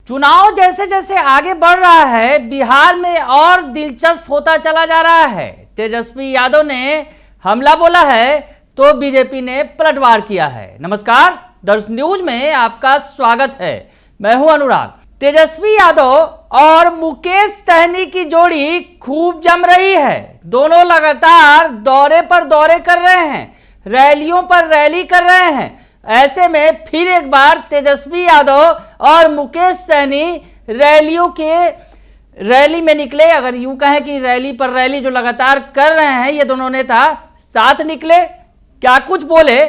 चुनाव जैसे जैसे आगे बढ़ रहा है, बिहार में और दिलचस्प होता चला जा रहा है। तेजस्वी यादव ने हमला बोला है तो बीजेपी ने पलटवार किया है। नमस्कार, दर्श न्यूज में आपका स्वागत है। मैं हूं अनुराग। तेजस्वी यादव और मुकेश सहनी की जोड़ी खूब जम रही है। दोनों लगातार दौरे पर दौरे कर रहे हैं, रैलियों पर रैली कर रहे हैं। ऐसे में फिर एक बार तेजस्वी यादव और मुकेश सहनी रैली में निकले। अगर यूं कहें कि रैली पर रैली जो लगातार कर रहे हैं, ये दोनों नेता साथ निकले, क्या कुछ बोले।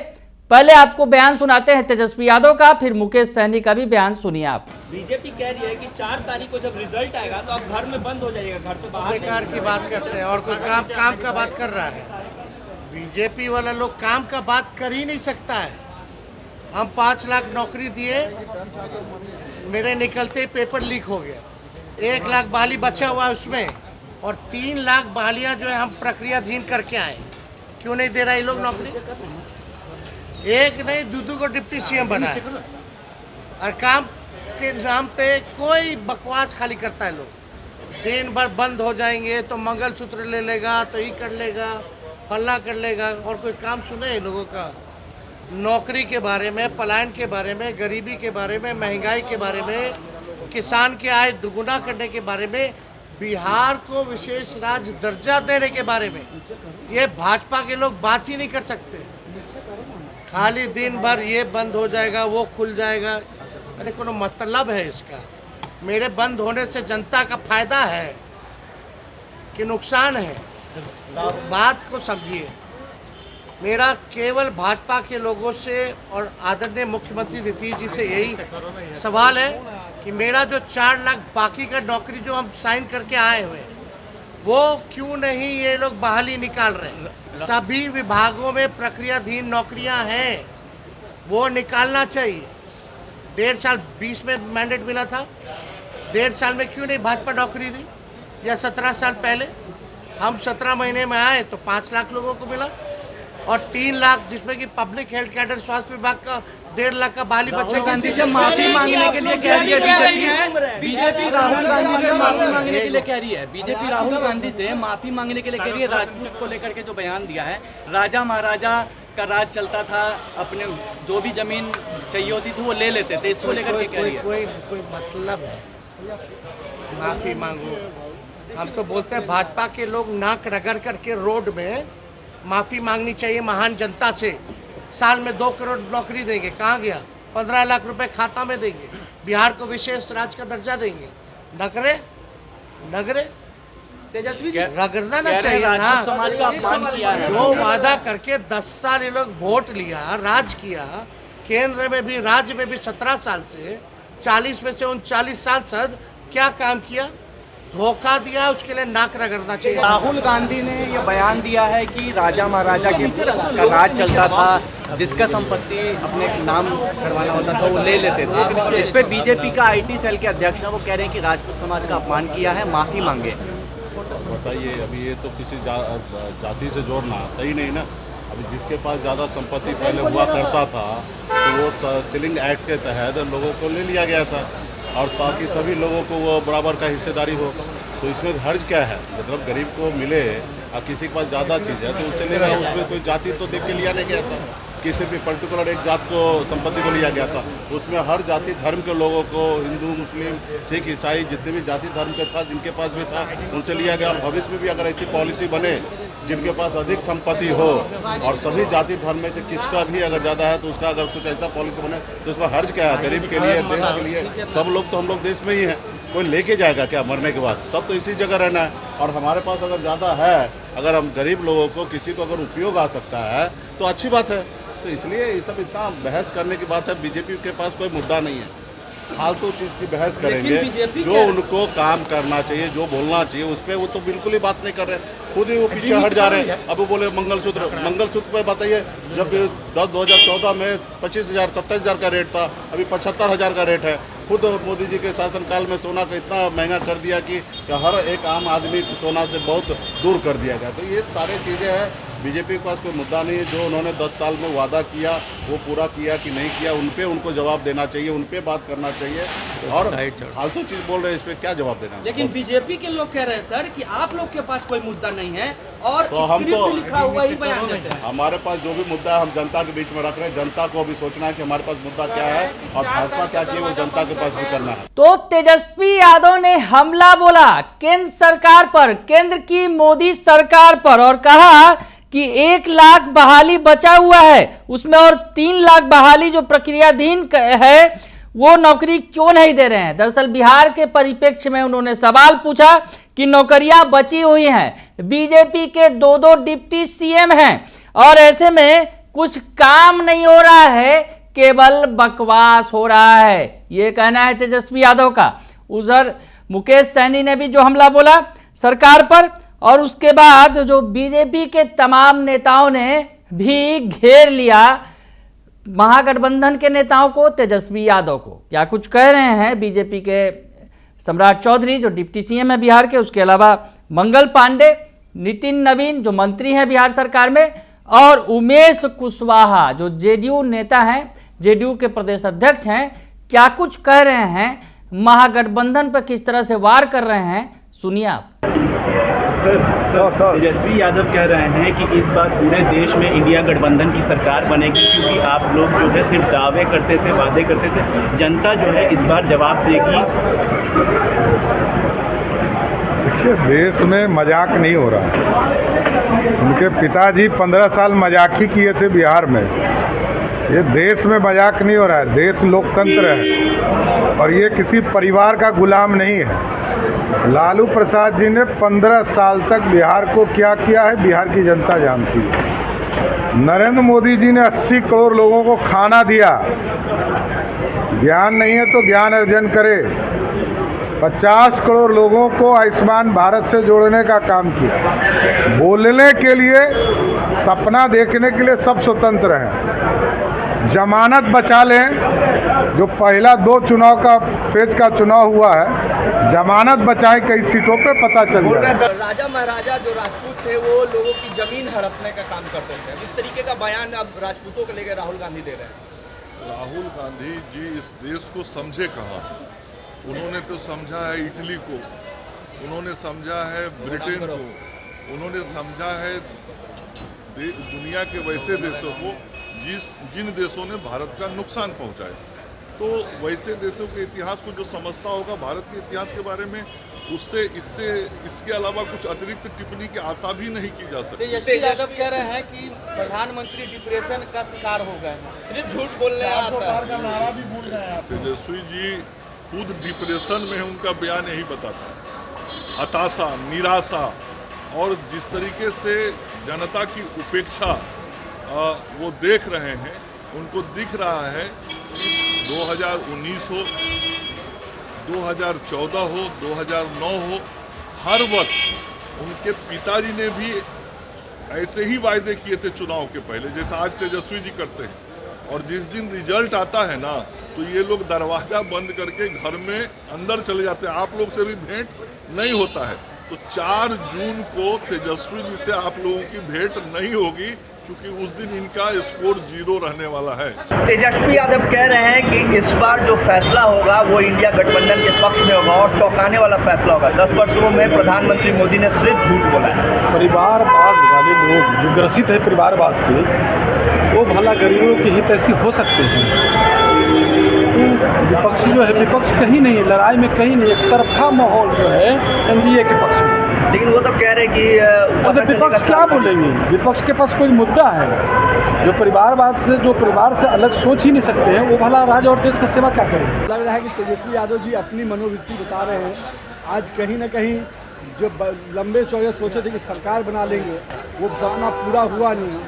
पहले आपको बयान सुनाते हैं तेजस्वी यादव का, फिर मुकेश सहनी का भी बयान सुनिए आप। बीजेपी कह रही है कि 4 तारीख को जब रिजल्ट आएगा तो आप घर में बंद हो जाइएगा, घर से बाहर बेकार की बात करते हैं और कोई काम का बात कर रहा है। बीजेपी वाला लोग काम का बात कर ही नहीं सकता है। हम 5 लाख नौकरी दिए, मेरे निकलते ही पेपर लीक हो गया। 1 लाख बहाली बचा हुआ है उसमें, और 3 लाख बहालियां जो है हम प्रक्रियाधीन करके आए। क्यों नहीं दे रहा ये लोग नौकरी? एक नहीं, दो को डिप्टी सीएम बना है, और काम के नाम पे कोई बकवास खाली करता है लोग। दिन भर बंद हो जाएंगे तो मंगलसूत्र ले लेगा, तो ये कर लेगा, फल्ला कर लेगा, और कोई काम सुने इन लोगों का? नौकरी के बारे में, पलायन के बारे में, गरीबी के बारे में, महंगाई के बारे में, किसान की आय दुगुना करने के बारे में, बिहार को विशेष राज्य दर्जा देने के बारे में ये भाजपा के लोग बात ही नहीं कर सकते। खाली दिन भर ये बंद हो जाएगा, वो खुल जाएगा। अरे कोनो मतलब है इसका? मेरे बंद होने से जनता का फायदा है कि नुकसान है? बात को समझिए। मेरा केवल भाजपा के लोगों से और आदरणीय मुख्यमंत्री नीतीश जी से यही सवाल है कि मेरा जो 4 लाख बाकी का नौकरी जो हम साइन करके आए हुए, वो क्यों नहीं ये लोग बहाली निकाल रहे हैं? सभी विभागों में प्रक्रियाधीन नौकरियां हैं, वो निकालना चाहिए। 1.5 साल 20 में मैंडेट मिला था, 1.5 साल में क्यों नहीं भाजपा नौकरी दी? या 17 साल पहले हम 17 महीने में आए तो 5 लाख लोगों को मिला, और 3 लाख जिसमें कि पब्लिक हेल्थ कैडर स्वास्थ्य विभाग का 1.5 लाख का बहाली बचा। राहुल गांधी से माफी मांगने के लिए कह रही है बीजेपी राहुल गांधी से माफी मांगने के लिए कह रही है। बीजेपी राहुल गांधी से माफी मांगने के लिए कह रही है। राजपूत को लेकर के जो बयान दिया है, राजा महाराजा का राज चलता था, अपने जो भी जमीन चाहिए होती थी वो ले लेते थे, इसको लेकर के कह रही है। कोई मतलब है माफी मांगो? हम तो बोलते हैं भाजपा के लोग नाक रगड़ करके रोड में माफ़ी मांगनी चाहिए महान जनता से। साल में 2 करोड़ नौकरी देंगे, कहाँ गया? 15 लाख रुपए खाता में देंगे, बिहार को विशेष राज्य का दर्जा देंगे। नगरे तेजस्वी रगड़ना ना चाहिए ना। समाज का अपमान किया है। जो वादा करके 10 साल ये लोग वोट लिया, राज किया, केंद्र में भी राज्य में भी 17 साल से 40 में से 39 सांसद, क्या काम किया? धोखा दिया, उसके लिए नाक रगड़ना चाहिए। राहुल गांधी ने ये बयान दिया है कि राजा महाराजा का राज चलता था, जिसका संपत्ति अपने नाम करवाना होता था वो ले लेते थे। इस पे बीजेपी का आईटी सेल के अध्यक्ष वो कह रहे हैं कि राजपूत समाज का अपमान किया है, माफी मांगे। बताइए, अभी ये तो किसी जाति से जोड़ना सही नहीं ना। अभी जिसके पास ज़्यादा संपत्ति पहले हुआ करता था तो वो सीलिंग एक्ट के तहत लोगों को ले लिया गया था, और ताकि सभी लोगों को वो बराबर का हिस्सेदारी हो। तो इसमें हर्ज क्या है? मतलब गरीब को मिले, और किसी के पास ज़्यादा चीज़ है तो उससे लेना, उसमें कोई जाति तो देख के लिया नहीं गया था, किसी भी पर्टिकुलर एक जात को संपत्ति को लिया गया था। उसमें हर जाति धर्म के लोगों को, हिंदू, मुस्लिम, सिख, ईसाई, जितने भी जाति धर्म के था, जिनके पास भी था, उनसे लिया गया। और भविष्य में भी अगर ऐसी पॉलिसी बने जिनके पास अधिक संपत्ति हो, और सभी जाति धर्म में से किसका भी अगर ज़्यादा है तो उसका अगर कुछ ऐसा पॉलिसी बने तो उसमें हर्ज क्या है? गरीब के लिए, देश के लिए, सब लोग तो हम लोग देश में ही हैं। कोई लेके जाएगा क्या मरने के बाद? सब तो इसी जगह रहना है। और हमारे पास अगर ज़्यादा है, अगर हम गरीब लोगों को किसी को अगर उपयोग आ सकता है तो अच्छी बात है। तो इसलिए ये सब इतना बहस करने की बात है। बीजेपी के पास कोई मुद्दा नहीं है, फालतू चीज़ की बहस करेंगे। जो उनको काम करना चाहिए, जो बोलना चाहिए, उस पर वो तो बिल्कुल ही बात नहीं कर रहे, खुद ही वो पीछे हट जा रहे हैं। अब वो बोले मंगलसूत्र पे बताइए, जब 2014 में 25,000 27,000 का रेट था, अभी 75,000 का रेट है। खुद मोदी जी के शासनकाल में सोना को इतना महंगा कर दिया कि हर एक आम आदमी को सोना से बहुत दूर कर दिया गया। तो ये सारी चीज़ें हैं बीजेपी के पास कोई मुद्दा नहीं है। जो उन्होंने 10 साल में वादा किया वो पूरा किया कि नहीं किया, उन पे उनको जवाब देना चाहिए, उन पे बात करना चाहिए। और फालतू चीज़ बोल रहे हैं, इस पर क्या जवाब देना। लेकिन बीजेपी के लोग कह रहे हैं सर कि आप लोग के पास कोई मुद्दा नहीं है और तो हम स्क्रिप्ट तो लिखा हुआ ही बयान देते हैं। हमारे पास जो भी मुद्दा है हम जनता के बीच में रख रहे हैं। जनता को अभी सोचना है कि हमारे पास मुद्दा क्या है और भाजपा क्या चाहिए, वो जनता के पास भी करना है। तो तेजस्वी यादव ने हमला बोला केंद्र सरकार पर, केंद्र की मोदी सरकार पर, और कहा कि 1 लाख बहाली बचा हुआ है, उसमें और 3 लाख बहाली जो प्रक्रियाधीन है वो नौकरी क्यों नहीं दे रहे हैं। दरअसल बिहार के परिप्रेक्ष्य में उन्होंने सवाल पूछा कि नौकरियां बची हुई हैं, बीजेपी के 2 डिप्टी सीएम हैं और ऐसे में कुछ काम नहीं हो रहा है, केवल बकवास हो रहा है, ये कहना है तेजस्वी यादव का। उधर मुकेश सहनी ने भी जो हमला बोला सरकार पर, और उसके बाद जो बीजेपी के तमाम नेताओं ने भी घेर लिया महागठबंधन के नेताओं को, तेजस्वी यादव को। क्या कुछ कह रहे हैं बीजेपी के सम्राट चौधरी जो डिप्टी सीएम है बिहार के, उसके अलावा मंगल पांडे, नितिन नवीन जो मंत्री हैं बिहार सरकार में, और उमेश कुशवाहा जो जेडीयू नेता हैं, जेडीयू के प्रदेश अध्यक्ष हैं, क्या कुछ कह रहे हैं, महागठबंधन पर किस तरह से वार कर रहे हैं, सुनिए आप। तेजस्वी यादव कह रहे हैं कि इस बार पूरे देश में इंडिया गठबंधन की सरकार बनेगी, क्योंकि आप लोग जो है सिर्फ दावे करते थे, वादे करते थे, जनता जो है इस बार जवाब देगी। देखिए, देश में मजाक नहीं हो रहा है। उनके पिताजी 15 साल मजाक ही किए थे बिहार में। ये देश में मजाक नहीं हो रहा है, देश लोकतंत्र है और ये किसी परिवार का गुलाम नहीं है। लालू प्रसाद जी ने 15 साल तक बिहार को क्या किया है बिहार की जनता जानती है। नरेंद्र मोदी जी ने 80 करोड़ लोगों को खाना दिया। ज्ञान नहीं है तो ज्ञान अर्जन करे। 50 करोड़ लोगों को आयुष्मान भारत से जोड़ने का काम किया। बोलने के लिए, सपना देखने के लिए सब स्वतंत्र हैं। जमानत बचा लें, जो पहला 2 चुनाव का फेज का चुनाव हुआ है, जमानत बचाएं, कई सीटों पे पता चल जाए। राजा महाराजा जो राजपूत थे वो लोगों की जमीन हड़पने का काम करते थे, इस तरीके का बयान अब राजपूतों को लेकर राहुल गांधी दे रहे हैं। राहुल गांधी जी इस देश को समझे कहाँ? उन्होंने तो समझा है इटली को, उन्होंने समझा है ब्रिटेन को, उन्होंने समझा है दुनिया के वैसे देशों को जिन देशों ने भारत का नुकसान पहुंचाया। तो वैसे देशों के इतिहास को जो समझता होगा भारत के इतिहास के बारे में, उससे इसके अलावा कुछ अतिरिक्त टिप्पणी की आशा भी नहीं की जा सकती। तेजस्वी यादव कह रहे हैं कि प्रधानमंत्री डिप्रेशन का शिकार हो गए, सिर्फ झूठ बोलने का नारा भी भूल गए हैं। तेजस्वी जी खुद डिप्रेशन में है, उनका बयान यही बताता है। हताशा, निराशा और जिस तरीके से जनता की उपेक्षा वो देख रहे हैं, उनको दिख रहा है 2019 हो, 2014 हो, 2009 हो, हर वक्त उनके पिताजी ने भी ऐसे ही वायदे किए थे चुनाव के पहले, जैसा आज तेजस्वी जी करते हैं। और जिस दिन रिजल्ट आता है ना, तो ये लोग दरवाजा बंद करके घर में अंदर चले जाते हैं, आप लोग से भी भेंट नहीं होता है। तो 4 जून को तेजस्वी जी से आप लोगों की भेंट नहीं होगी, क्योंकि उस दिन इनका स्कोर 0 रहने वाला है। तेजस्वी यादव कह रहे हैं कि इस बार जो फैसला होगा वो इंडिया गठबंधन के पक्ष में होगा और चौंकाने वाला फैसला होगा। 10 वर्षों में प्रधानमंत्री मोदी ने सिर्फ झूठ बोला है। परिवारवाद वाले लोग जो ग्रसित है परिवारवाद से, वो भला गरीबों के हित ऐसी हो सकते हैं। तो विपक्ष जो है, विपक्ष कहीं नहीं है, लड़ाई में कहीं नहीं, एक तरफा माहौल जो है एनडीए के पक्ष में। लेकिन वो तो कह रहे हैं कि विपक्ष क्या बोलेंगे? विपक्ष के पास कोई मुद्दा है? जो परिवारवाद से, जो परिवार से अलग सोच ही नहीं सकते हैं, वो भला राज्य और देश का सेवा क्या करें? लग रहा है कि तेजस्वी यादव जी अपनी मनोवृत्ति बता रहे हैं। आज कहीं ना कहीं जो लंबे चौड़े सोचे थे कि सरकार बना लेंगे, वो सपना पूरा हुआ नहीं।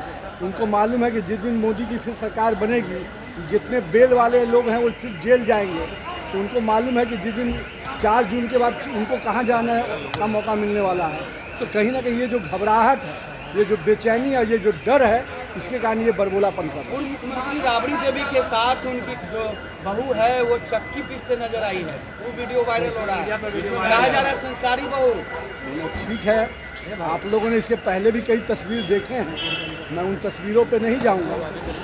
उनको मालूम है कि जिस दिन मोदी की फिर सरकार बनेगी, जितने बेल वाले लोग हैं वो फिर जेल जाएंगे। तो उनको मालूम है कि जिस दिन 4 जून के बाद उनको कहाँ जाना है का मौका मिलने वाला है। तो कहीं ना कहीं ये जो घबराहट है, ये जो बेचैनी है, ये जो डर है, इसके कारण ये बरबोलापन कर रहा है। उनकी राबड़ी देवी के साथ उनकी जो बहू है वो चक्की पीसते नजर आई है, वो वीडियो वायरल हो रहा है, कहा जा रहा है संस्कारी बहू। ठीक है, आप लोगों ने इसके पहले भी कई तस्वीर देखे हैं, मैं उन तस्वीरों पे नहीं जाऊंगा।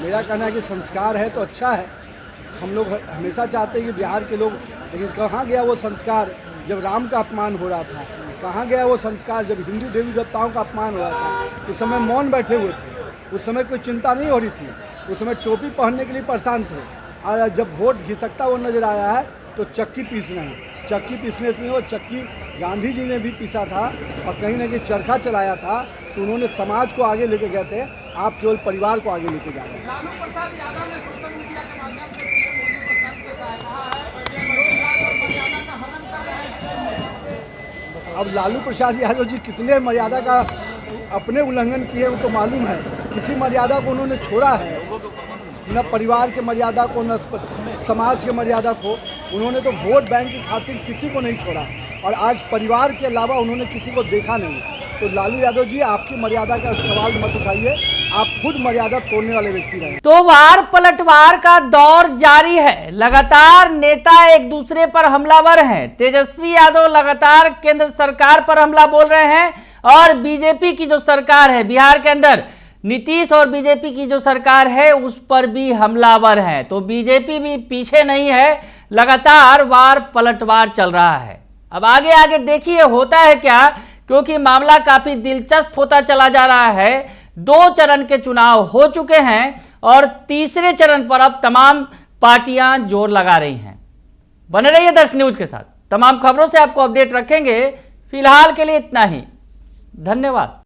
मेरा कहना है कि संस्कार है तो अच्छा है, हम लोग हमेशा चाहते हैं कि बिहार के लोग, लेकिन कहाँ गया वो संस्कार जब राम का अपमान हो रहा था, कहाँ गया वो संस्कार जब हिंदू देवी देवताओं का अपमान हो रहा था। उस समय मौन बैठे हुए थे, उस समय कोई चिंता नहीं हो रही थी, उस समय टोपी पहनने के लिए परेशान थे। और जब वोट घिसकता हुआ नजर आया है तो चक्की पीसना है, चक्की पीसने से वो चक्की गांधी जी ने भी पीसा था और कहीं ना कहीं चरखा चलाया था, तो उन्होंने समाज को आगे लेके गए थे, आप केवल परिवार को आगे लेके जा रहे हैं। अब लालू प्रसाद यादव जी कितने मर्यादा का अपने उल्लंघन किए वो तो मालूम है, किसी मर्यादा को उन्होंने छोड़ा है, न परिवार के मर्यादा को न समाज के मर्यादा को। उन्होंने तो वोट बैंक की खातिर किसी को नहीं छोड़ा और आज परिवार के अलावा उन्होंने किसी को देखा नहीं। तो लालू यादव जी आपकी मर्यादा का सवाल मत उठाइए, आप खुद मर्यादा तोड़ने वाले व्यक्ति रहे। तो वार पलटवार का दौर जारी है, लगातार नेता एक दूसरे पर हमलावर हैं। तेजस्वी यादव लगातार केंद्र सरकार पर हमला बोल रहे हैं और बीजेपी की जो सरकार है बिहार के अंदर, नीतीश और बीजेपी की जो सरकार है उस पर भी हमलावर हैं। तो बीजेपी भी पीछे नहीं है, लगातार वार पलटवार चल रहा है। अब आगे आगे देखिए होता है क्या, क्योंकि मामला काफी दिलचस्प होता चला जा रहा है। 2 चरण के चुनाव हो चुके हैं और तीसरे चरण पर अब तमाम पार्टियां जोर लगा रही हैं। बने रहिए दर्श न्यूज के साथ, तमाम खबरों से आपको अपडेट रखेंगे। फिलहाल के लिए इतना ही, धन्यवाद।